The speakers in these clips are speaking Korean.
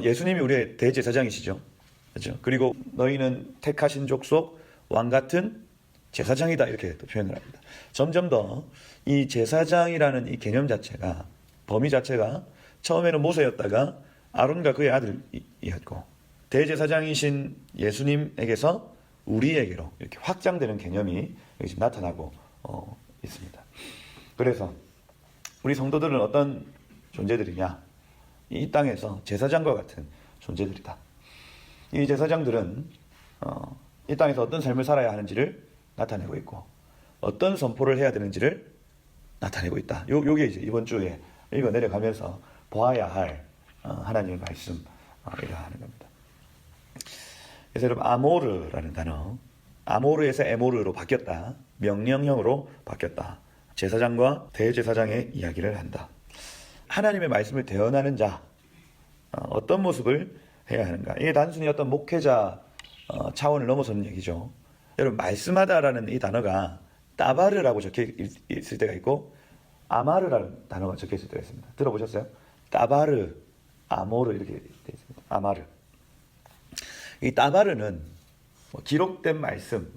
예수님이 우리의 대제사장이시죠. 그렇죠? 그리고 너희는 택하신 족속 왕 같은 제사장이다 이렇게 또 표현을 합니다. 점점 더 이 제사장이라는 이 개념 자체가 범위 자체가 처음에는 모세였다가 아론과 그의 아들이었고 대제사장이신 예수님에게서 우리에게로 이렇게 확장되는 개념이 여기 지금 나타나고 있습니다. 그래서 우리 성도들은 어떤 존재들이냐? 이 땅에서 제사장과 같은 존재들이다. 이 제사장들은 이 땅에서 어떤 삶을 살아야 하는지를 나타내고 있고 어떤 선포를 해야 되는지를 나타내고 있다. 요게 이제 이번 주에 읽어 내려가면서 보아야 할 하나님의 말씀이라 하는 겁니다. 그래서 여러분 아모르라는 단어, 아모르에서 에모르로 바뀌었다. 명령형으로 바뀌었다. 제사장과 대제사장의 이야기를 한다. 하나님의 말씀을 대언하는 자, 어떤 모습을 해야 하는가? 이게 단순히 어떤 목회자 차원을 넘어서는 얘기죠. 여러분 말씀하다라는 이 단어가 따바르라고 적혀 있을 때가 있고 아마르라는 단어가 적혀 있을 때가 있습니다. 들어보셨어요? 따바르, 아모르 이렇게 되어 있습니다. 아마르. 이 따바르는 기록된 말씀,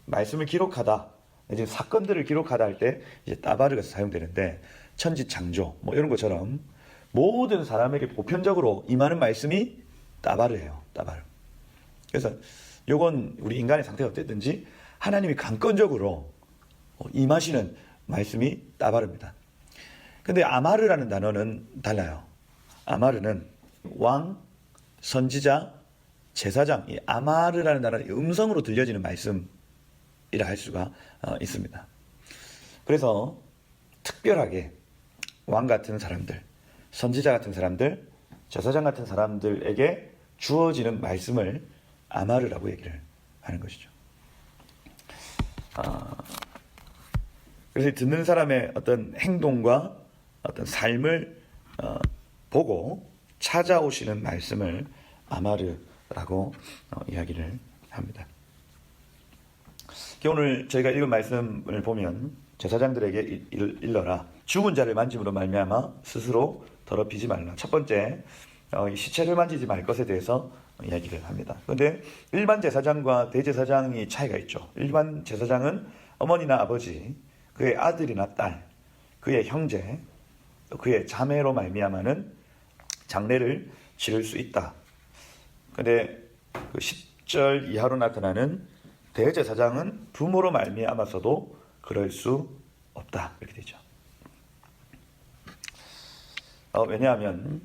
말씀을 기록하다, 이제 사건들을 기록하다 할 때 이제 따바르가 사용되는데 천지창조 이런 것처럼 모든 사람에게 보편적으로 임하는 말씀이 따바르예요. 따바르. 그래서 요건 우리 인간의 상태가 어땠든지 하나님이 강권적으로 임하시는 말씀이 따바르입니다. 근데 아마르라는 단어는 달라요. 아마르는 왕, 선지자, 제사장, 이 아마르라는 단어는 음성으로 들려지는 말씀이라 할 수가 있습니다. 그래서 특별하게 왕 같은 사람들, 선지자 같은 사람들, 제사장 같은 사람들에게 주어지는 말씀을 아마르라고 얘기를 하는 것이죠. 그래서 듣는 사람의 어떤 행동과 어떤 삶을 보고 찾아오시는 말씀을 아마르라고 이야기를 합니다. 오늘 저희가 읽은 말씀을 보면 제사장들에게 일러라. 죽은 자를 만짐으로 말미암아 스스로 더럽히지 말라. 첫 번째, 시체를 만지지 말 것에 대해서 이야기를 합니다. 그런데 일반 제사장과 대제사장이 차이가 있죠. 일반 제사장은 어머니나 아버지, 그의 아들이나 딸, 그의 형제, 그의 자매로 말미암아는 장례를 치를 수 있다. 그런데 그 10절 이하로 나타나는 대제사장은 부모로 말미암아서도 그럴 수 없다. 이렇게 되죠. 왜냐하면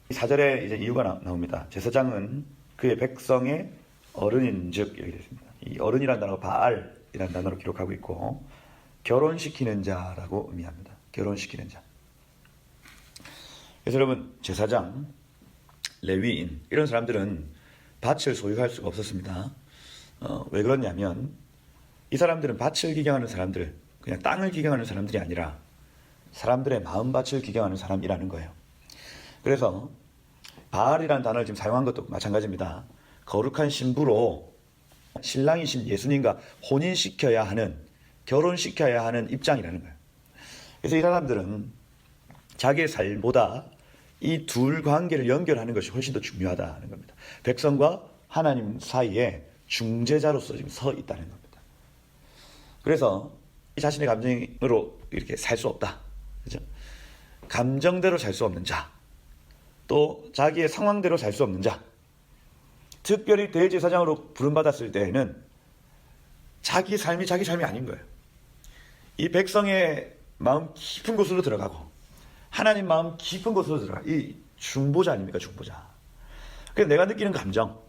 4절에 이제 이유가 나옵니다. 제사장은 그의 백성의 어른인즉 이렇게 되습니다. 이 어른이라는 단어가 바알이라는 단어로 기록하고 있고 결혼시키는 자라고 의미합니다. 결혼시키는 자. 그래서 여러분 제사장, 레위인 이런 사람들은 밭을 소유할 수가 없었습니다. 왜 그러냐면 이 사람들은 밭을 기경하는 사람들, 그냥 땅을 기경하는 사람들이 아니라 사람들의 마음밭을 기경하는 사람이라는 거예요. 그래서 바알이라는 단어를 지금 사용한 것도 마찬가지입니다. 거룩한 신부로 신랑이신 예수님과 혼인시켜야 하는, 결혼시켜야 하는 입장이라는 거예요. 그래서 이 사람들은 자기의 삶보다 이 둘 관계를 연결하는 것이 훨씬 더 중요하다는 겁니다. 백성과 하나님 사이에 중재자로서 지금 서 있다는 겁니다. 그래서 이 자신의 감정으로 이렇게 살 수 없다. 그죠? 감정대로 살 수 없는 자, 또 자기의 상황대로 살 수 없는 자, 특별히 대제사장으로 부름받았을 때에는 자기 삶이 아닌 거예요. 이 백성의 마음 깊은 곳으로 들어가고 하나님 마음 깊은 곳으로 들어가. 이 중보자 아닙니까? 중보자. 그래서 내가 느끼는 감정,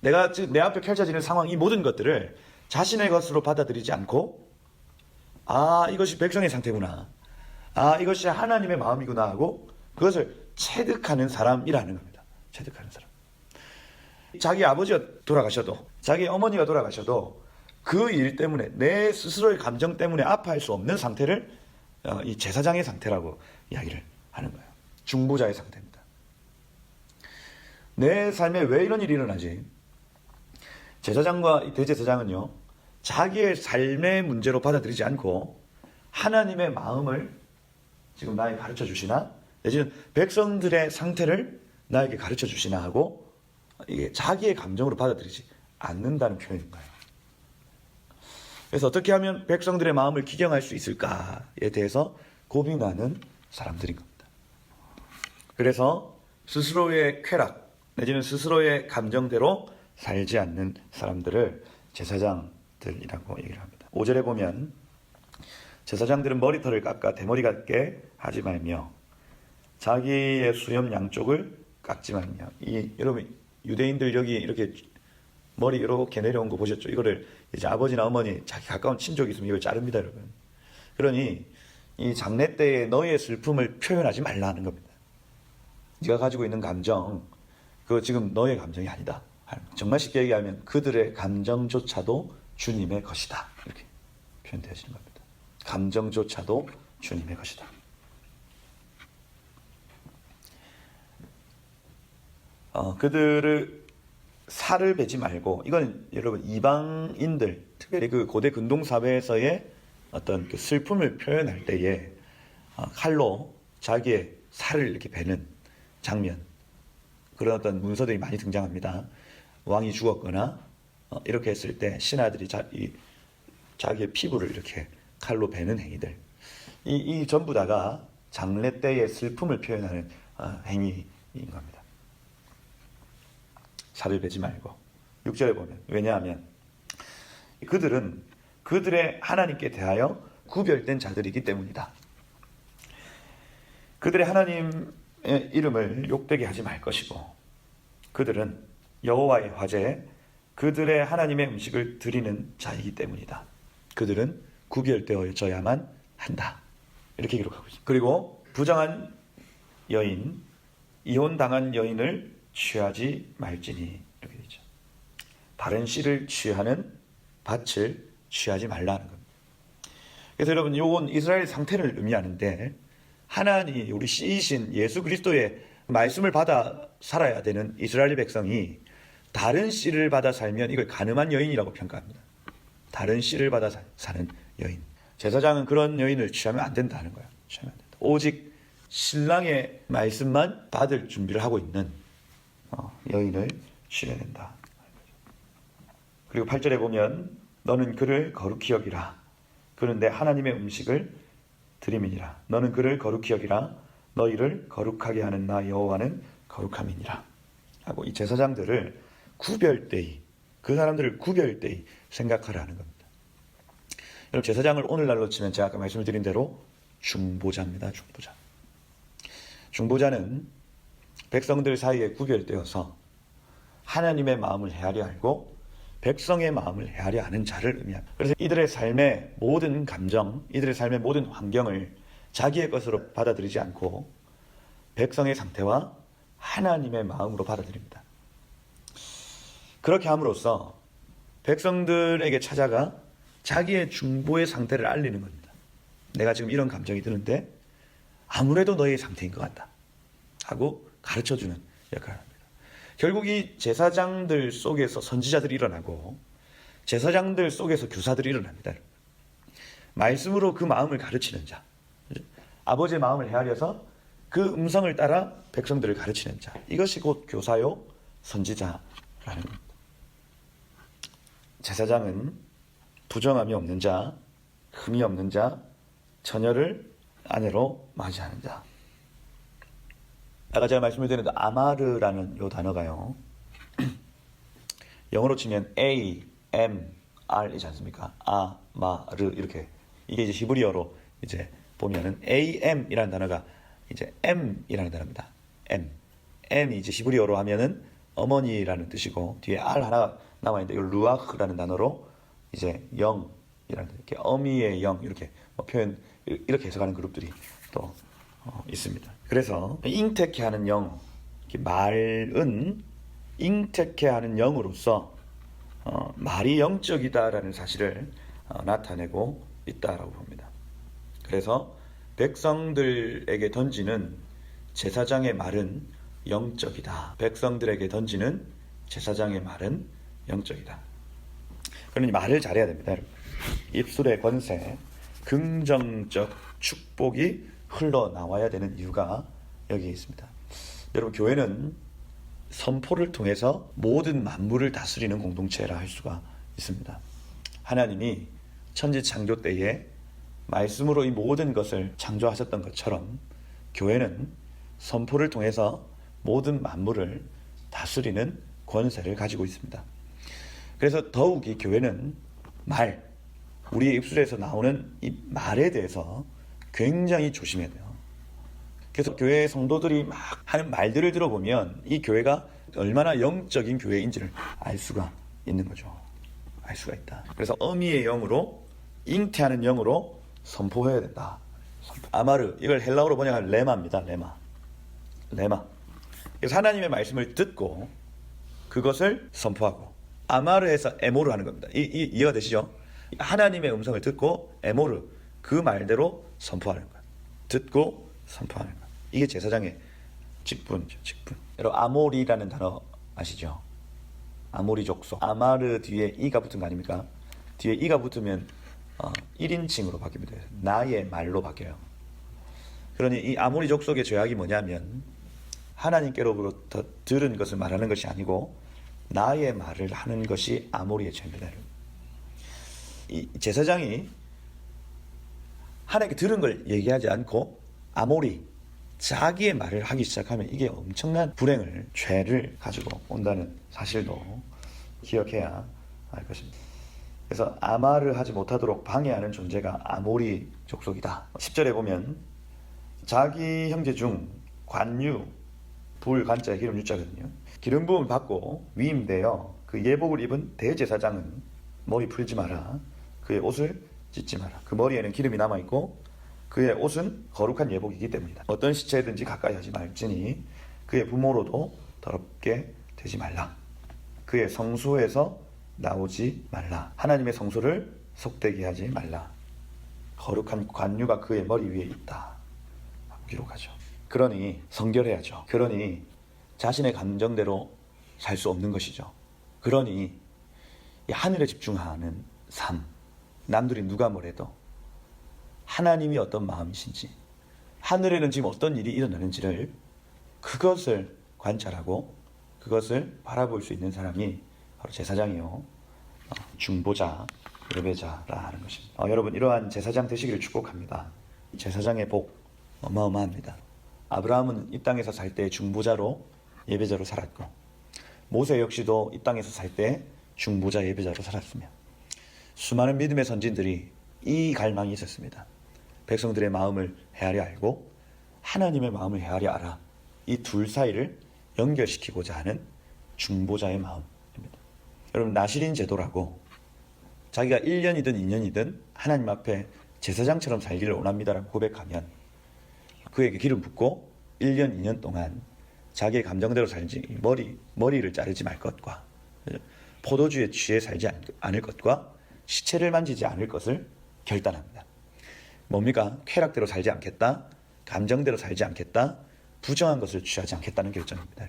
내가 지금 내 앞에 펼쳐지는 상황, 이 모든 것들을 자신의 것으로 받아들이지 않고 이것이 백성의 상태구나, 이것이 하나님의 마음이구나 하고 그것을 체득하는 사람이라는 겁니다. 체득하는 사람. 자기 아버지가 돌아가셔도, 자기 어머니가 돌아가셔도 그 일 때문에, 내 스스로의 감정 때문에 아파할 수 없는 상태를 이 제사장의 상태라고 이야기를 하는 거예요. 중보자의 상태입니다. 내 삶에 왜 이런 일이 일어나지? 제사장과 대제사장은요, 자기의 삶의 문제로 받아들이지 않고 하나님의 마음을 지금 나에게 가르쳐 주시나, 내지는 백성들의 상태를 나에게 가르쳐 주시나 하고 이게 자기의 감정으로 받아들이지 않는다는 표현인 거예요. 그래서 어떻게 하면 백성들의 마음을 기경할 수 있을까에 대해서 고민하는 사람들인 겁니다. 그래서 스스로의 쾌락 내지는 스스로의 감정대로 살지 않는 사람들을 제사장들이라고 얘기를 합니다. 5절에 보면 제사장들은 머리털을 깎아 대머리 같게 하지 말며 자기의 수염 양쪽을 깎지 말며. 여러분 유대인들 여기 이렇게 머리 이렇게 내려온 거 보셨죠? 이거를 이제 아버지나 어머니 자기 가까운 친족이 있으면 이걸 자릅니다, 여러분. 그러니 이 장례 때에 너의 슬픔을 표현하지 말라는 겁니다. 네가 가지고 있는 감정, 그거 지금 너의 감정이 아니다. 정말 쉽게 얘기하면 그들의 감정조차도 주님의 것이다. 이렇게 표현되어지는 겁니다. 감정조차도 주님의 것이다. 그들을 살을 베지 말고, 이건 여러분 이방인들, 특별히 그 고대 근동 사회에서의 어떤 그 슬픔을 표현할 때에 칼로 자기의 살을 이렇게 베는 장면, 그런 어떤 문서들이 많이 등장합니다. 왕이 죽었거나 이렇게 했을 때 신하들이 자기의 피부를 이렇게 칼로 베는 행위들, 이 전부 다가 장례 때의 슬픔을 표현하는 행위인 겁니다. 살을 베지 말고. 6절에 보면, 왜냐하면 그들은 그들의 하나님께 대하여 구별된 자들이기 때문이다. 그들의 하나님의 이름을 욕되게 하지 말 것이고, 그들은 여호와의 화제에 그들의 하나님의 음식을 드리는 자이기 때문이다. 그들은 구별되어져야만 한다. 이렇게 기록하고 있습니다. 그리고 부정한 여인, 이혼당한 여인을 취하지 말지니, 이렇게 되죠. 다른 씨를 취하는 밭을 취하지 말라는 겁니다. 그래서 여러분, 이건 이스라엘 상태를 의미하는데, 하나님 우리 씨이신 예수 그리스도의 말씀을 받아 살아야 되는 이스라엘 백성이 다른 씨를 받아 살면 이걸 간음한 여인이라고 평가합니다. 다른 씨를 받아 사는 여인. 제사장은 그런 여인을 취하면 안 된다는 거예요. 취하면 안 된다. 오직 신랑의 말씀만 받을 준비를 하고 있는 여인을 취해야 된다. 그리고 8절에 보면 너는 그를 거룩히 여기라. 그는 내 하나님의 음식을 드림이니라. 너는 그를 거룩히 여기라. 너희를 거룩하게 하는 나 여호와는 거룩함이니라. 하고 이 제사장들을 구별되이, 그 사람들을 구별되이 생각하라는 겁니다. 여러분, 제사장을 오늘날로 치면 제가 아까 말씀을 드린 대로 중보자입니다. 중보자. 중보자는 백성들 사이에 구별되어서 하나님의 마음을 헤아려 알고 백성의 마음을 헤아려 아는 자를 의미합니다. 그래서 이들의 삶의 모든 감정, 이들의 삶의 모든 환경을 자기의 것으로 받아들이지 않고 백성의 상태와 하나님의 마음으로 받아들입니다. 그렇게 함으로써 백성들에게 찾아가 자기의 중보의 상태를 알리는 겁니다. 내가 지금 이런 감정이 드는데 아무래도 너의 상태인 것 같다 하고 가르쳐주는 역할을 합니다. 결국 이 제사장들 속에서 선지자들이 일어나고 제사장들 속에서 교사들이 일어납니다. 말씀으로 그 마음을 가르치는 자, 아버지의 마음을 헤아려서 그 음성을 따라 백성들을 가르치는 자, 이것이 곧 교사요 선지자라는 겁니다. 제사장은 부정함이 없는 자, 흠이 없는 자, 처녀를 아내로 맞이하는 자. 아까 제가 말씀을 드렸는데 아마르라는 요 단어가요, 영어로 치면 A, M, R이지 않습니까? 아마르, 이렇게. 이게 이제 히브리어로 이제 보면은 AM이라는 단어가 이제 M이라는 단어입니다. M이 이제 히브리어로 하면은 어머니라는 뜻이고, 뒤에 R 하나 나와 있는데 이 루아흐라는 단어로 이제 영이라는, 이렇게 어미의 영, 이렇게 표현, 이렇게 해석하는 그룹들이 또 있습니다. 그래서 잉태케 하는 영, 말은 잉태케 하는 영으로서 말이 영적이다라는 사실을 나타내고 있다라고 봅니다. 그래서 백성들에게 던지는 제사장의 말은 영적이다. 백성들에게 던지는 제사장의 말은 영적이다. 그러니 말을 잘해야 됩니다. 입술의 권세, 긍정적 축복이 흘러나와야 되는 이유가 여기에 있습니다. 여러분, 교회는 선포를 통해서 모든 만물을 다스리는 공동체라 할 수가 있습니다. 하나님이 천지 창조 때에 말씀으로 이 모든 것을 창조하셨던 것처럼 교회는 선포를 통해서 모든 만물을 다스리는 권세를 가지고 있습니다. 그래서 더욱 이 교회는 우리의 입술에서 나오는 이 말에 대해서 굉장히 조심해야 돼요. 그래서 교회 성도들이 막 하는 말들을 들어보면 이 교회가 얼마나 영적인 교회인지를 알 수가 있는 거죠. 알 수가 있다. 그래서 어미의 영으로, 잉태하는 영으로 선포해야 된다. 아마르, 이걸 헬라어로 번역하면 레마입니다. 레마. 그래서 하나님의 말씀을 듣고 그것을 선포하고, 아마르에서 에모르 하는 겁니다. 이해가 되시죠? 하나님의 음성을 듣고 에모르, 그 말대로 선포하는 거예요. 듣고 선포하는 거예요. 이게 제사장의 직분이죠. 직분. 여러분, 아모리라는 단어 아시죠? 아모리 족속. 아마르 뒤에 이가 붙은 거 아닙니까? 뒤에 이가 붙으면 1인칭으로 바뀝니다. 나의 말로 바뀌어요. 그러니 이 아모리 족속의 죄악이 뭐냐면 하나님께로부터 들은 것을 말하는 것이 아니고 나의 말을 하는 것이 아모리의 죄입니다. 이 제사장이 하나님께 들은 걸 얘기하지 않고 아모리, 자기의 말을 하기 시작하면 이게 엄청난 불행을, 죄를 가지고 온다는 사실도 기억해야 할 것입니다. 그래서 아마르 하지 못하도록 방해하는 존재가 아모리 족속이다. 10절에 보면 자기 형제 중 관유, 불관자에 기름 유자거든요. 기름 부음을 받고 위임되어 그 예복을 입은 대제사장은 머리 풀지 마라. 그의 옷을 찢지 마라. 그 머리에는 기름이 남아있고 그의 옷은 거룩한 예복이기 때문이다. 어떤 시체든지 가까이 하지 말지니 그의 부모로도 더럽게 되지 말라. 그의 성소에서 나오지 말라. 하나님의 성소를 속되게 하지 말라. 거룩한 관유가 그의 머리 위에 있다. 기록하죠. 그러니 성결해야죠. 그러니 자신의 감정대로 살 수 없는 것이죠. 그러니 이 하늘에 집중하는 삶, 남들이 누가 뭐래도 하나님이 어떤 마음이신지, 하늘에는 지금 어떤 일이 일어나는지를, 그것을 관찰하고 그것을 바라볼 수 있는 사람이 바로 제사장이요, 중보자, 예배자라 하는 것입니다. 여러분, 이러한 제사장 되시기를 축복합니다. 제사장의 복 어마어마합니다. 아브라함은 이 땅에서 살 때 중보자로, 예배자로 살았고, 모세 역시도 이 땅에서 살 때 중보자, 예배자로 살았으며, 수많은 믿음의 선진들이 이 갈망이 있었습니다. 백성들의 마음을 헤아려 알고 하나님의 마음을 헤아려 알아. 이 둘 사이를 연결시키고자 하는 중보자의 마음입니다. 여러분, 나시린 제도라고 자기가 1년이든 2년이든 하나님 앞에 제사장처럼 살기를 원합니다라고 고백하면 그에게 기름 붓고 1년, 2년 동안 자기의 감정대로 살지, 머리를 자르지 말 것과 포도주에 취해 살지 않을 것과 시체를 만지지 않을 것을 결단합니다. 뭡니까? 쾌락대로 살지 않겠다, 감정대로 살지 않겠다, 부정한 것을 취하지 않겠다는 결정입니다.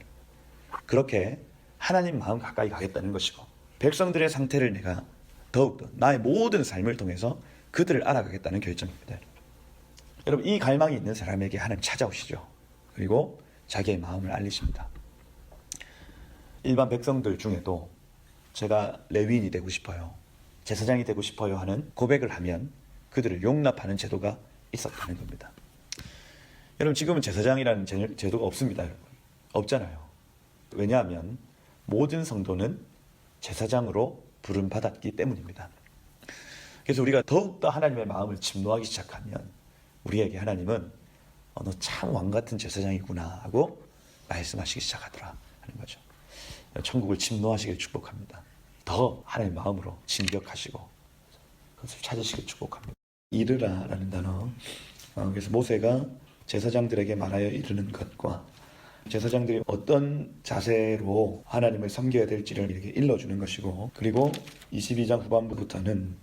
그렇게 하나님 마음 가까이 가겠다는 것이고, 백성들의 상태를 내가 더욱더 나의 모든 삶을 통해서 그들을 알아가겠다는 결정입니다. 여러분, 이 갈망이 있는 사람에게 하나님 찾아오시죠. 그리고 자기의 마음을 알리십니다. 일반 백성들 중에도 제가 레위인이 되고 싶어요, 제사장이 되고 싶어요 하는 고백을 하면 그들을 용납하는 제도가 있었다는 겁니다. 여러분, 지금은 제사장이라는 제도가 없습니다. 여러분, 없잖아요. 왜냐하면 모든 성도는 제사장으로 부름받았기 때문입니다. 그래서 우리가 더욱더 하나님의 마음을 침노하기 시작하면 우리에게 하나님은 너 참 왕같은 제사장이구나 하고 말씀하시기 시작하더라 하는 거죠. 천국을 침노하시길 축복합니다. 더 하나님의 마음으로 진격하시고 그것을 찾으시길 축복합니다. 이르라라는 단어, 그래서 모세가 제사장들에게 말하여 이르는 것과 제사장들이 어떤 자세로 하나님을 섬겨야 될지를 이렇게 일러주는 것이고, 그리고 22장 후반부부터는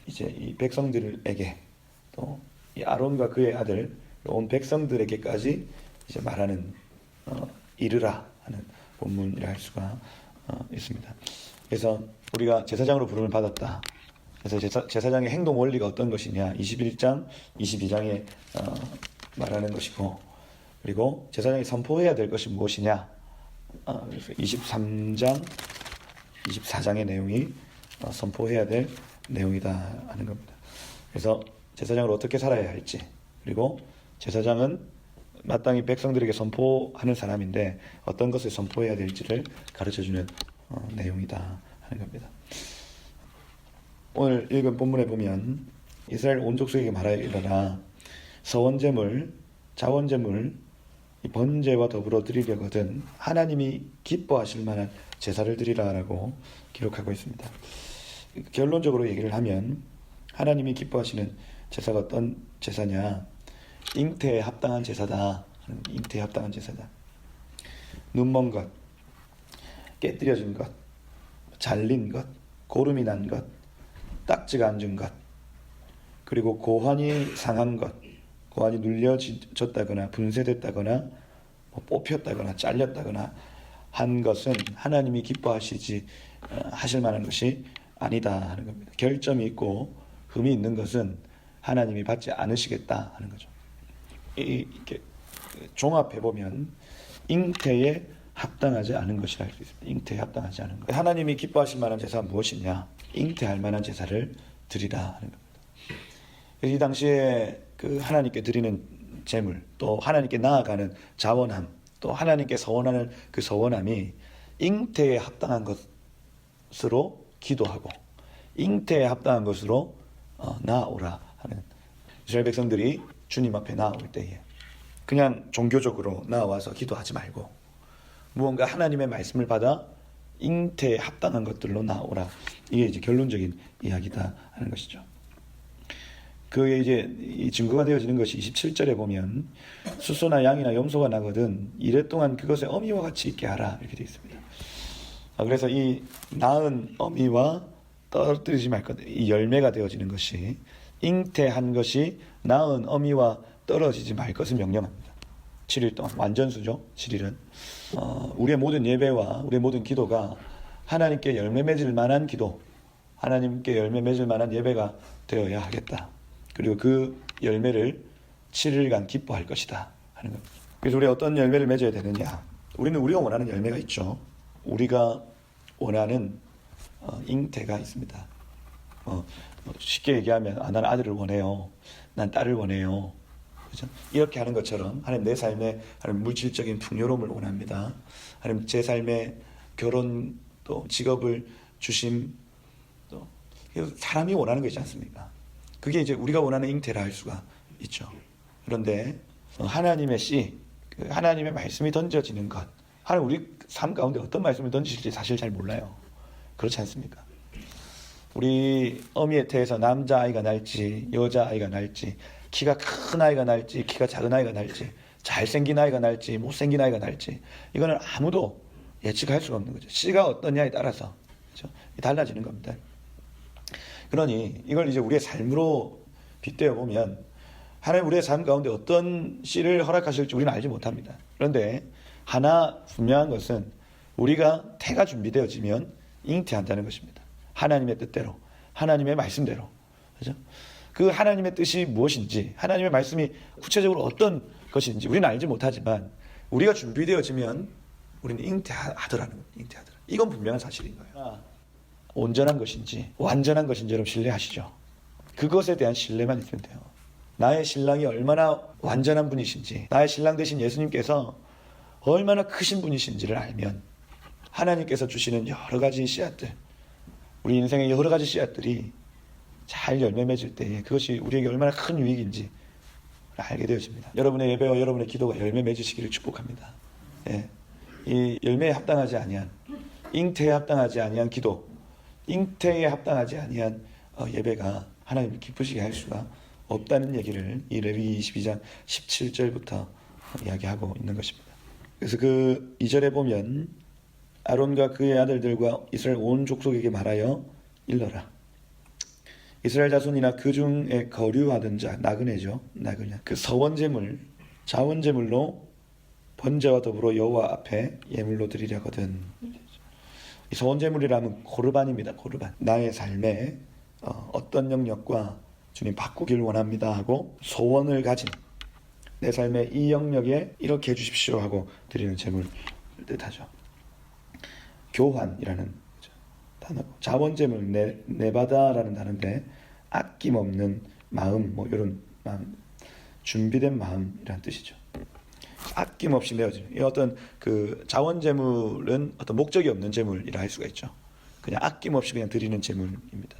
이제 이 백성들에게 또 이 아론과 그의 아들 온 백성들에게까지 이제 말하는 이르라 하는 본문이라 할 수가 있습니다. 그래서 우리가 제사장으로 부름을 받았다. 그래서 제사장의 행동 원리가 어떤 것이냐, 21장, 22장에 말하는 것이고, 그리고 제사장이 선포해야 될 것이 무엇이냐? 그래서 23장, 24장의 내용이 선포해야 될 내용이다 하는 겁니다. 그래서 제사장을 어떻게 살아야 할지, 그리고 제사장은 마땅히 백성들에게 선포하는 사람인데 어떤 것을 선포해야 될지를 가르쳐주는 내용이다 하는 겁니다. 오늘 읽은 본문에 보면 이스라엘 온 족속에게 말하여 이르라. 서원제물, 자원제물, 번제와 더불어 드리려거든 하나님이 기뻐하실 만한 제사를 드리라라고 기록하고 있습니다. 결론적으로 얘기를 하면 하나님이 기뻐하시는 제사가 어떤 제사냐? 잉태에 합당한 제사다. 잉태에 합당한 제사다. 눈먼 것, 깨뜨려진 것, 잘린 것, 고름이 난 것, 딱지가 앉은 것, 그리고 고환이 상한 것, 고환이 눌려졌다거나 분쇄됐다거나 뽑혔다거나 잘렸다거나 한 것은 하나님이 기뻐하시지 하실 만한 것이 아니다 하는 겁니다. 결점이 있고 흠이 있는 것은 하나님이 받지 않으시겠다 하는 거죠. 이렇게 종합해 보면 잉태에 합당하지 않은 것이라 할 수 있습니다. 잉태에 합당하지 않은 것. 하나님이 기뻐하실 만한 제사가 무엇이냐? 잉태할 만한 제사를 드리라 하는 겁니다. 이 당시에 그 하나님께 드리는 제물, 또 하나님께 나아가는 자원함, 또 하나님께 서원하는 그 서원함이 잉태에 합당한 것으로 기도하고 잉태에 합당한 것으로 나아오라 하는, 이스라엘 백성들이 주님 앞에 나아올 때에 그냥 종교적으로 나와서 기도하지 말고 무언가 하나님의 말씀을 받아 잉태에 합당한 것들로 나오라. 이게 이제 결론적인 이야기다 하는 것이죠. 그게 이제 이 증거가 되어지는 것이 27절에 보면 수소나 양이나 염소가 나거든 이래 동안 그것의 어미와 같이 있게 하라 이렇게 되어 있습니다. 그래서 이 낳은 어미와 떨어뜨리지 말 것, 이 열매가 되어지는 것이 잉태한 것이 낳은 어미와 떨어지지 말 것을 명령합니다. 7일 동안 완전수죠. 7일은 우리의 모든 예배와 우리의 모든 기도가 하나님께 열매 맺을 만한 기도, 하나님께 열매 맺을 만한 예배가 되어야 하겠다. 그리고 그 열매를 7일간 기뻐할 것이다 하는 겁니다. 그래서 우리가 어떤 열매를 맺어야 되느냐? 우리는 우리가 원하는 열매가 있죠. 우리가 원하는 잉태가 있습니다. 쉽게 얘기하면 나는 아들을 원해요. 난 딸을 원해요. 그렇죠? 이렇게 하는 것처럼 하나님 내 삶에 하나님 물질적인 풍요로움을 원합니다. 하나님 제 삶에 결혼 또 직업을 주심 또 사람이 원하는 것이지 않습니까? 그게 이제 우리가 원하는 잉태라 할 수가 있죠. 그런데 하나님의 씨, 하나님의 말씀이 던져지는 것, 하나님 우리 삶 가운데 어떤 말씀을 던지실지 사실 잘 몰라요. 그렇지 않습니까? 우리 어미의 태에서 남자아이가 날지 여자아이가 날지 키가 큰 아이가 날지 키가 작은 아이가 날지 잘생긴 아이가 날지 못생긴 아이가 날지 이거는 아무도 예측할 수가 없는 거죠. 씨가 어떠냐에 따라서 그렇죠? 달라지는 겁니다. 그러니 이걸 이제 우리의 삶으로 빗대어 보면 하나님 우리의 삶 가운데 어떤 씨를 허락하실지 우리는 알지 못합니다. 그런데 하나 분명한 것은 우리가 태가 준비되어지면 잉태한다는 것입니다. 하나님의 뜻대로, 하나님의 말씀대로. 그렇죠? 그 하나님의 뜻이 무엇인지, 하나님의 말씀이 구체적으로 어떤 것인지 우리는 알지 못하지만 우리가 준비되어지면 우리는 잉태하더라는 거예요. 잉태하더라. 이건 분명한 사실인 거예요. 온전한 것인지 완전한 것인지 여러분 신뢰하시죠? 그것에 대한 신뢰만 있으면 돼요. 나의 신랑이 얼마나 완전한 분이신지, 나의 신랑 되신 예수님께서 얼마나 크신 분이신지를 알면 하나님께서 주시는 여러 가지 씨앗들, 우리 인생의 여러 가지 씨앗들이 잘 열매 맺을 때에 그것이 우리에게 얼마나 큰 유익인지 알게 되어집니다. 여러분의 예배와 여러분의 기도가 열매 맺으시기를 축복합니다. 예. 이 열매에 합당하지 아니한, 잉태에 합당하지 아니한 기도, 잉태에 합당하지 아니한 예배가 하나님을 기쁘시게 할 수가 없다는 얘기를 이 레위기 22장 17절부터 이야기하고 있는 것입니다. 그래서 그 2절에 보면 아론과 그의 아들들과 이스라엘 온 족속에게 말하여 일러라. 이스라엘 자손이나 그 중에 거류하던 자, 나그네죠. 나그네. 그 서원제물, 자원제물로 번제와 더불어 여호와 앞에 예물로 드리려거든. 이 서원제물이라면 고르반입니다. 고르반. 나의 삶에 어떤 영역과 주님 바꾸길 원합니다 하고 소원을 가진, 내 삶의 이 영역에 이렇게 해주십시오 하고 드리는 제물을 뜻하죠. 교환이라는 단어, 자원제물 내바다라는 단어인데 아낌없는 마음, 뭐 이런 마음, 준비된 마음이라는 뜻이죠. 아낌없이 내어지는. 이 어떤 그 자원제물은 어떤 목적이 없는 제물이라 할 수가 있죠. 그냥 아낌없이 그냥 드리는 제물입니다.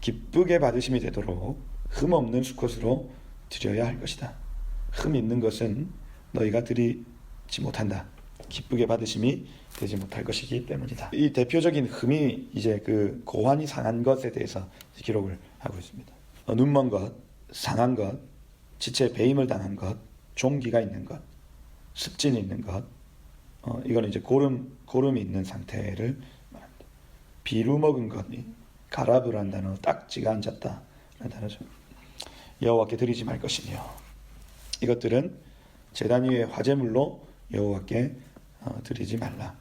기쁘게 받으심이 되도록 흠 없는 수컷으로 드려야 할 것이다. 흠 있는 것은 너희가 드리지 못한다. 기쁘게 받으심이 되지 못할 것이기 때문이다. 이 대표적인 흠이 이제 그 고환이 상한 것에 대해서 기록을 하고 있습니다. 눈먼 것, 상한 것, 지체 배임을 당한 것, 종기가 있는 것, 습진이 있는 것, 이거는 이제 고름이 있는 상태를 말합니다. 비루 먹은 것, 가라브라는 단어, 딱지가 앉았다 라는 단어죠. 여호와께 드리지 말 것이며, 이것들은 제단 위의 화제물로 여호와께 드리지 말라.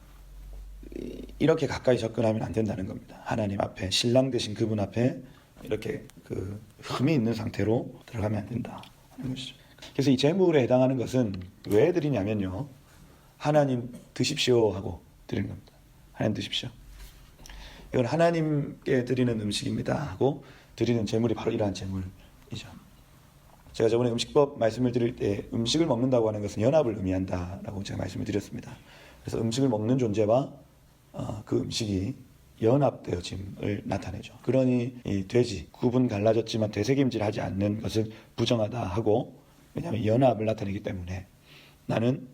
이렇게 가까이 접근하면 안 된다는 겁니다. 하나님 앞에, 신랑 되신 그분 앞에 이렇게 그 흠이 있는 상태로 들어가면 안 된다 하는 것이죠. 그래서 이 제물에 해당하는 것은 왜 드리냐면요, 하나님 드십시오 하고 드리는 겁니다. 하나님 드십시오. 이건 하나님께 드리는 음식입니다 하고 드리는 제물이 바로 이러한 제물이죠. 제가 저번에 음식법 말씀을 드릴 때 음식을 먹는다고 하는 것은 연합을 의미한다라고 제가 말씀을 드렸습니다. 그래서 음식을 먹는 존재와 그 음식이 연합되어짐을 나타내죠. 그러니 이 돼지, 구분 갈라졌지만 되새김질하지 않는 것을 부정하다 하고, 왜냐하면 연합을 나타내기 때문에 나는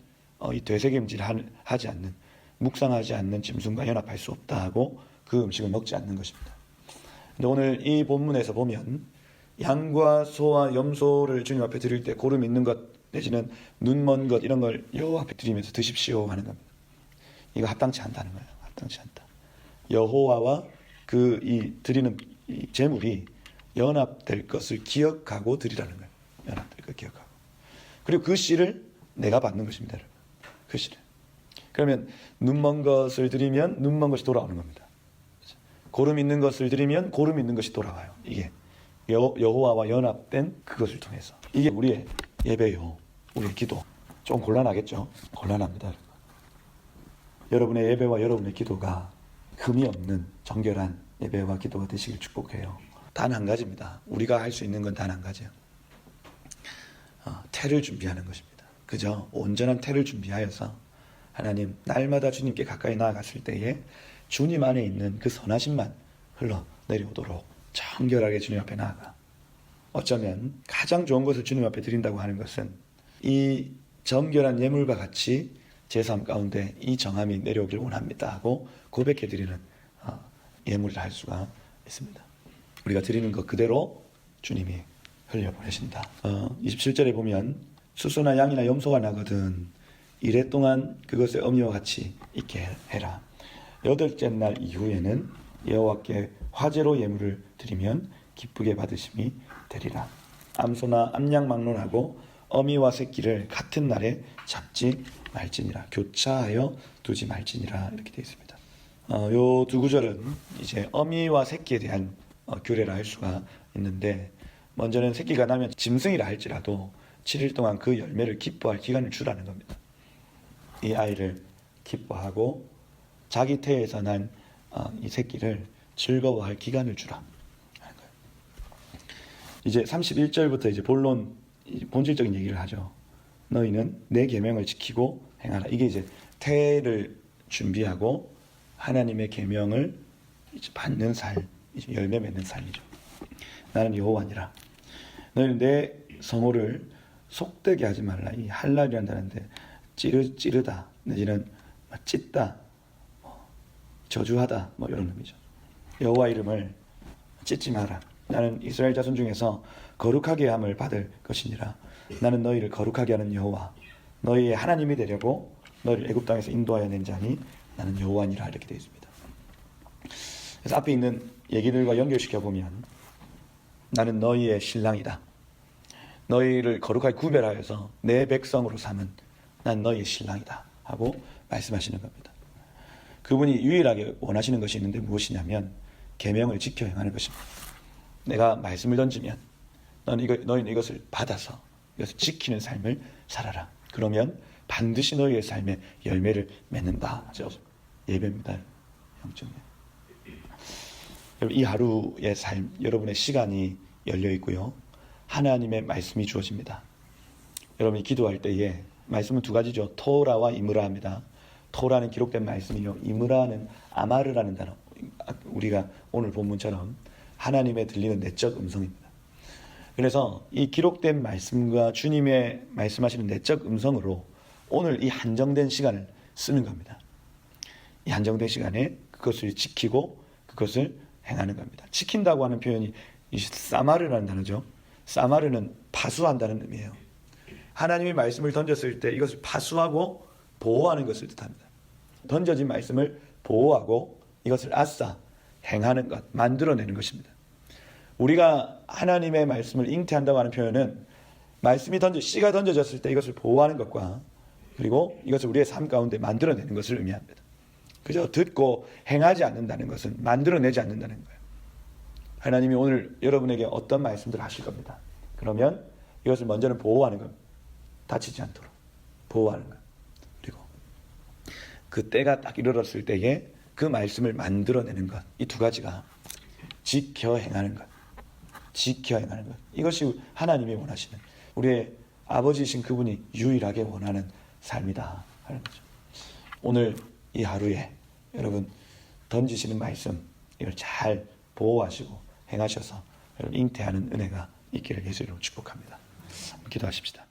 이 되새김질하지 않는, 묵상하지 않는 짐승과 연합할 수 없다 하고 그 음식을 먹지 않는 것입니다. 근데 오늘 이 본문에서 보면 양과 소와 염소를 주님 앞에 드릴 때 고름 있는 것 내지는 눈먼 것 이런 걸 여호와 앞에 드리면서 드십시오 하는 겁니다. 이거 합당치 않다는 거예요. 합당치 않다. 여호와와 그 이 드리는 이 제물이 연합될 것을 기억하고 드리라는 거예요. 연합될 걸 기억하고. 그리고 그 씨를 내가 받는 것입니다. 여러분. 그 씨를. 그러면 눈먼 것을 드리면 눈먼 것이 돌아오는 겁니다. 고름 있는 것을 드리면 고름 있는 것이 돌아와요. 이게 여호와와 연합된 그것을 통해서. 이게 우리의 예배요, 우리의 기도. 좀 곤란하겠죠? 곤란합니다. 여러분의 예배와 여러분의 기도가 흠이 없는 정결한 예배와 기도가 되시길 축복해요. 단 한 가지입니다. 우리가 할 수 있는 건 단 한 가지예요. 태를 준비하는 것입니다. 그저 온전한 태를 준비하여서 하나님, 날마다 주님께 가까이 나아갔을 때에 주님 안에 있는 그 선하심만 흘러내려오도록 정결하게 주님 앞에 나아가. 어쩌면 가장 좋은 것을 주님 앞에 드린다고 하는 것은 이 정결한 예물과 같이 제 삶 가운데 이 정함이 내려오길 원합니다 하고 고백해드리는 예물이라 할 수가 있습니다. 우리가 드리는 것 그대로 주님이 흘려보내신다. 27절에 보면 수소나 양이나 염소가 나거든 이래 동안 그것의 어미와 같이 있게 해라. 여덟째 날 이후에는 여호와께 화제로 예물을 드리면 기쁘게 받으심이 되리라. 암소나 암양 막론하고 어미와 새끼를 같은 날에 잡지 말지니라. 교차하여 두지 말지니라. 이렇게 되어 있습니다. 요 두 구절은 이제 어미와 새끼에 대한 규례라 할 수가 있는데, 먼저는 새끼가 나면 짐승이라 할지라도 7일 동안 그 열매를 기뻐할 기간을 주라는 겁니다. 이 아이를 기뻐하고 자기 태에서 난 이 새끼를 즐거워할 기간을 주라 하는 거예요. 이제 31절부터 이제 본질적인 얘기를 하죠. 너희는 내 계명을 지키고 행하라. 이게 이제 태를 준비하고 하나님의 계명을 이제 받는 살, 이제 열매 맺는 삶이죠. 나는 여호와니라. 너희는 내 성호를 속되게 하지 말라. 이 할랄이라는 단어인데 찌르다 내지는 찢다, 저주하다 뭐 이런 의미죠. 여호와 이름을 찢지 마라. 나는 이스라엘 자손 중에서 거룩하게 함을 받을 것이니라. 나는 너희를 거룩하게 하는 여호와, 너희의 하나님이 되려고 너희를 애굽 땅에서 인도하여 낸 자니 나는 여호와니라. 이렇게 되어 있습니다. 그래서 앞에 있는 얘기들과 연결시켜 보면 나는 너희의 신랑이다. 너희를 거룩하게 구별하여서 내 백성으로 삼은 난 너희의 신랑이다 하고 말씀하시는 겁니다. 그분이 유일하게 원하시는 것이 있는데 무엇이냐면 계명을 지켜 행하는 것입니다. 내가 말씀을 던지면 너희는 이것을 받아서 이것을 지키는 삶을 살아라. 그러면 반드시 너희의 삶에 열매를 맺는다. 예배입니다. 영적인. 이 하루의 삶, 여러분의 시간이 열려 있고요. 하나님의 말씀이 주어집니다. 여러분이 기도할 때에 말씀은 두 가지죠. 토라와 이므라입니다. 토라는 기록된 말씀이요. 이므라는 아마르라는 단어. 우리가 오늘 본문처럼 하나님의 들리는 내적 음성입니다. 그래서 이 기록된 말씀과 주님의 말씀하시는 내적 음성으로 오늘 이 한정된 시간을 쓰는 겁니다. 이 한정된 시간에 그것을 지키고 그것을 행하는 겁니다. 지킨다고 하는 표현이 이 사마르라는 단어죠. 사마르는 파수한다는 의미예요. 하나님이 말씀을 던졌을 때 이것을 파수하고 보호하는 것을 뜻합니다. 던져진 말씀을 보호하고 이것을 아싸 행하는 것, 만들어내는 것입니다. 우리가 하나님의 말씀을 잉태한다고 하는 표현은 말씀이 씨가 던져졌을 때 이것을 보호하는 것과 그리고 이것을 우리의 삶 가운데 만들어내는 것을 의미합니다. 그저 듣고 행하지 않는다는 것은 만들어내지 않는다는 거예요. 하나님이 오늘 여러분에게 어떤 말씀들을 하실 겁니다. 그러면 이것을 먼저는 보호하는 겁니다. 다치지 않도록 보호하는 것. 그리고 그 때가 딱 이르렀을 때에 그 말씀을 만들어내는 것. 이 두 가지가 지켜 행하는 것. 지켜 행하는 것. 이것이 하나님이 원하시는, 우리의 아버지이신 그분이 유일하게 원하는 삶이다 하는 거죠. 오늘 이 하루에 여러분 던지시는 말씀 이걸 잘 보호하시고 행하셔서 잉태하는 은혜가 있기를 예수 이름으로 축복합니다. 기도하십시다.